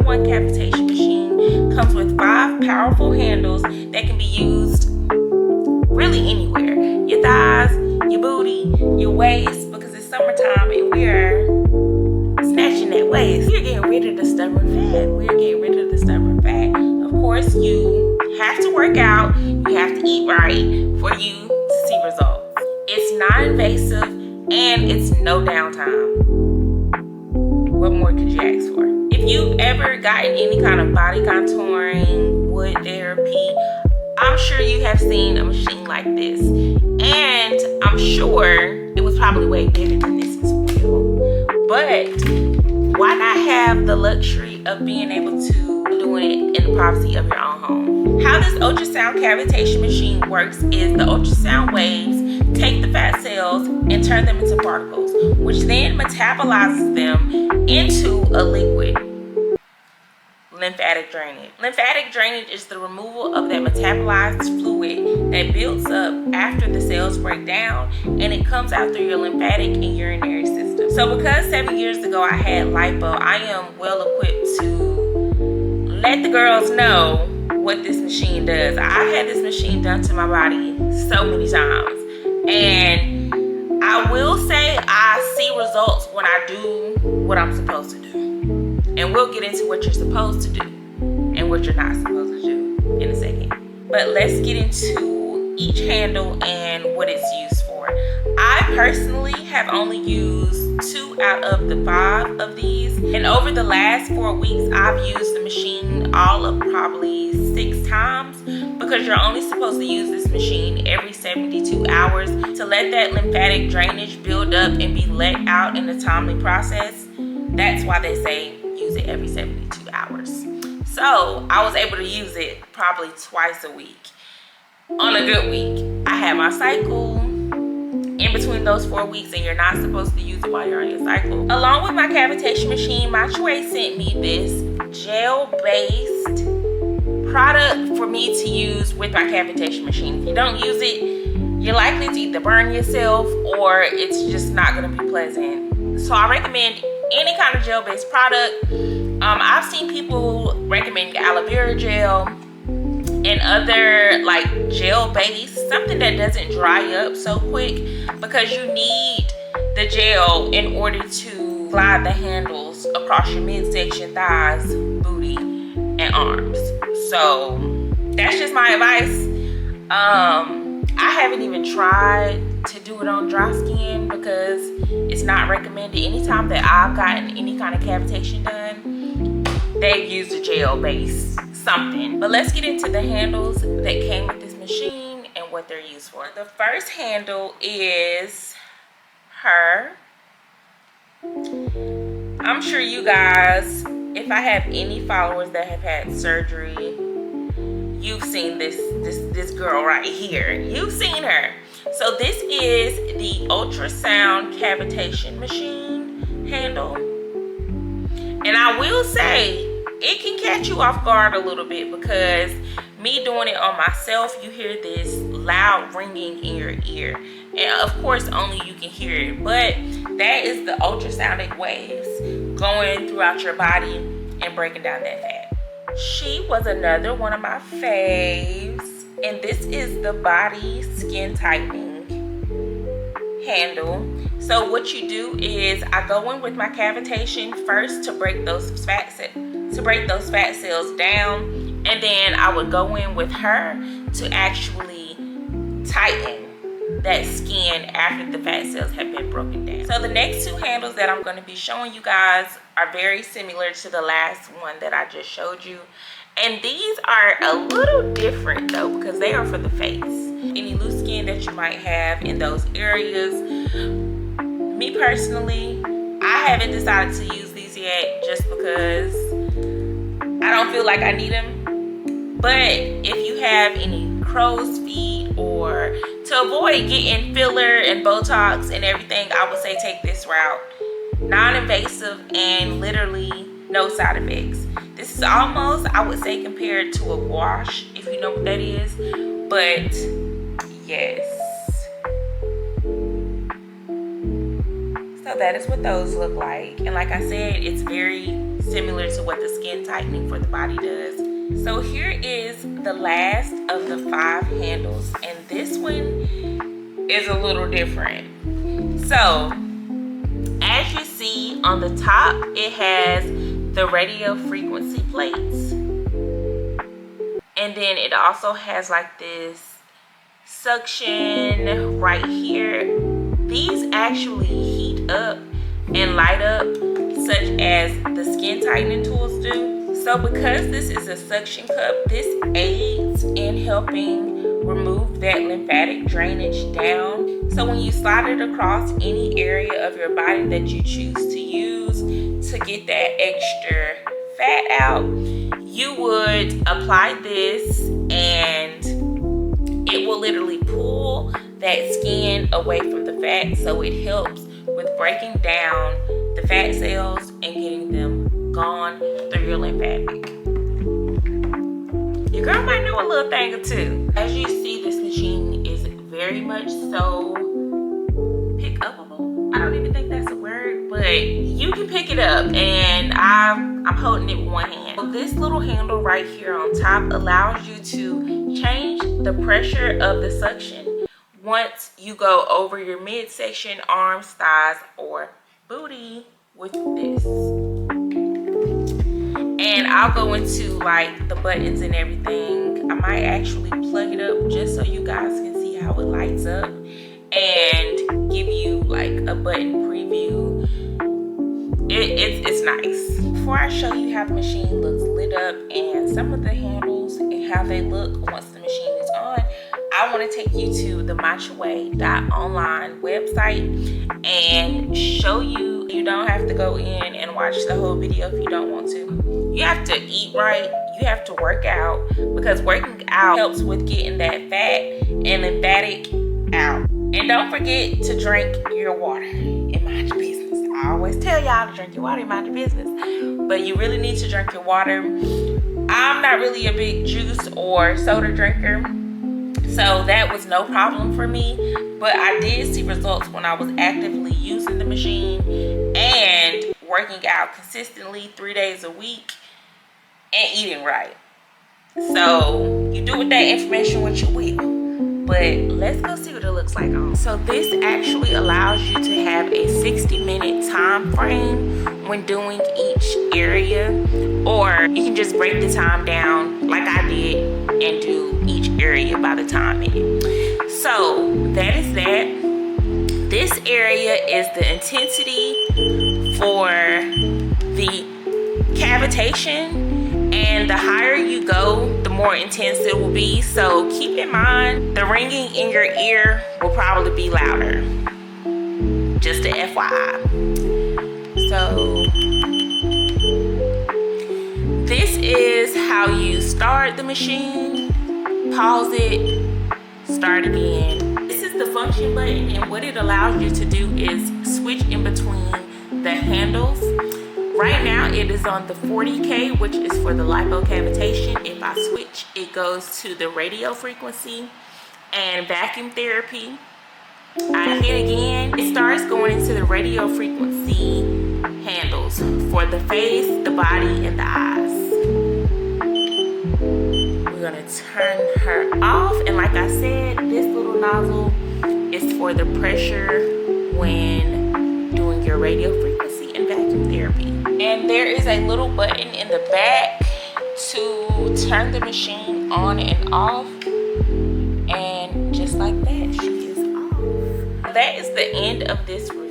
all-in-one cavitation machine. Comes with 5 powerful handles that can be used really anywhere. Your thighs, your booty, your waist, because it's summertime and we are snatching that waist. We're getting rid of the stubborn fat. We're getting rid of the stubborn fat. Of course, you have to work out. You have to eat right for you to see results. It's non-invasive and it's no downtime. What more could you ask for? If you've ever gotten any kind of body contouring, wood therapy, I'm sure you have seen a machine like this. And I'm sure it was probably way better than this as well. But why not have the luxury of being able to do it in the privacy of your own home? How this ultrasound cavitation machine works is the ultrasound waves take the fat cells and turn them into particles, which then metabolizes them into a liquid. Lymphatic drainage. Lymphatic drainage is the removal of that metabolized fluid that builds up after the cells break down, and it comes out through your lymphatic and urinary system. So because 7 years ago I had lipo, I am well equipped to let the girls know what this machine does. I had this machine done to my body so many times, and I will say I see results when I do what I'm supposed to do. And we'll get into what you're supposed to do and what you're not supposed to do in a second. But let's get into each handle and what it's used for. I personally have only used 2 out of the 5 of these. And over the last 4 weeks, I've used the machine all of probably 6 times, because you're only supposed to use this machine every 72 hours to let that lymphatic drainage build up and be let out in a timely process. That's why they say use it every 72 hours. So I was able to use it probably twice a week. On a good week, I had my cycle in between those 4 weeks, and you're not supposed to use it while you're on your cycle. Along with my cavitation machine, MYCHWAY sent me this gel-based product for me to use with my cavitation machine. If you don't use it, you're likely to either burn yourself or it's just not going to be pleasant. So I recommend any kind of gel-based product. I've seen people recommend aloe vera gel and other like gel-based, something that doesn't dry up so quick, because you need the gel in order to glide the handles across your midsection, thighs, booty, and arms. So that's just my advice. I haven't even tried to do it on dry skin because it's not recommended. Anytime that I've gotten any kind of cavitation done, they've used a gel-based something. But let's get into the handles that came with this machine and what they're used for. The first handle is her. I'm sure you guys, if I have any followers that have had surgery, you've seen this girl right here. You've seen her. So this is the ultrasound cavitation machine handle. And I will say, it can catch you off guard a little bit, because me doing it on myself, you hear this loud ringing in your ear. And of course, only you can hear it. But that is the ultrasonic waves going throughout your body and breaking down that fat. She was another one of my faves, and this is the body skin tightening handle. So what you do is I go in with my cavitation first to break those fat cells down, and then I would go in with her to actually tighten that skin after the fat cells have been broken down. So the next 2 handles that I'm going to be showing you guys are very similar to the last one that I just showed you, and these are a little different though, because they are for the face. Any loose skin that you might have in those areas. Me personally, I haven't decided to use these yet, just because I don't feel like I need them. But if you have any crow's feet, or to avoid getting filler and Botox and everything, I would say take this route. Non-invasive and literally no side effects. This is almost, I would say, compared to a wash, if you know what that is. But yes. So that is what those look like. And like I said, it's very similar to what the skin tightening for the body does. So here is the last of the 5 handles, and this one is a little different. So as you see on the top, it has the radio frequency plates, and then it also has like this suction right here. These actually heat up and light up such as the skin tightening tools do. So because this is a suction cup, this aids in helping remove that lymphatic drainage down. So when you slide it across any area of your body that you choose to use to get that extra fat out, you would apply this and it will literally pull that skin away from the fat. So it helps with breaking down the fat cells and getting them gone through your lymphatic. Your girl might know a little thing or two. As you see, this machine is very much so pick-upable. I don't even think that's a word, but you can pick it up, and I'm holding it with one hand. So this little handle right here on top allows you to change the pressure of the suction once you go over your midsection, arms, thighs, or booty with this. And I'll go into like the buttons and everything. I might actually plug it up just so you guys can see how it lights up and give you like a button preview. It's nice. Before I show you how the machine looks lit up and some of the handles and how they look once the machine is on, I want to take you to the MYCHWAY.ONLINE website and show you. You don't have to go in and watch the whole video if you don't want to. You have to eat right. You have to work out, because working out helps with getting that fat and lymphatic out. And don't forget to drink your water and mind your business. I always tell y'all to drink your water and mind your business, but you really need to drink your water. I'm not really a big juice or soda drinker, so that was no problem for me, but I did see results when I was actively using the machine and working out consistently 3 days a week and eating right. So you do with that information what you will. But let's go see what it looks like on. So this actually allows you to have a 60-minute time frame when doing each area, or you can just break the time down like I did and do each area by the time in it. So that is that. This area is the intensity for the cavitation, and the higher you go, the more intense it will be. So keep in mind, the ringing in your ear will probably be louder. Just a FYI. So this is how you start the machine, pause it, start again. This is the function button, and what it allows you to do is switch in between the handles. Right now it is on the 40K, which is for the lipocavitation. If I switch, it goes to the radio frequency and vacuum therapy. I hit again, it starts going into the radio frequency handles for the face, the body, and the eyes. We're gonna turn her off, and like I said, this little nozzle is for the pressure when doing your radio frequency and vacuum therapy. And there is a little button in the back to turn the machine on and off, and just like that, she is off. That is the end of this routine.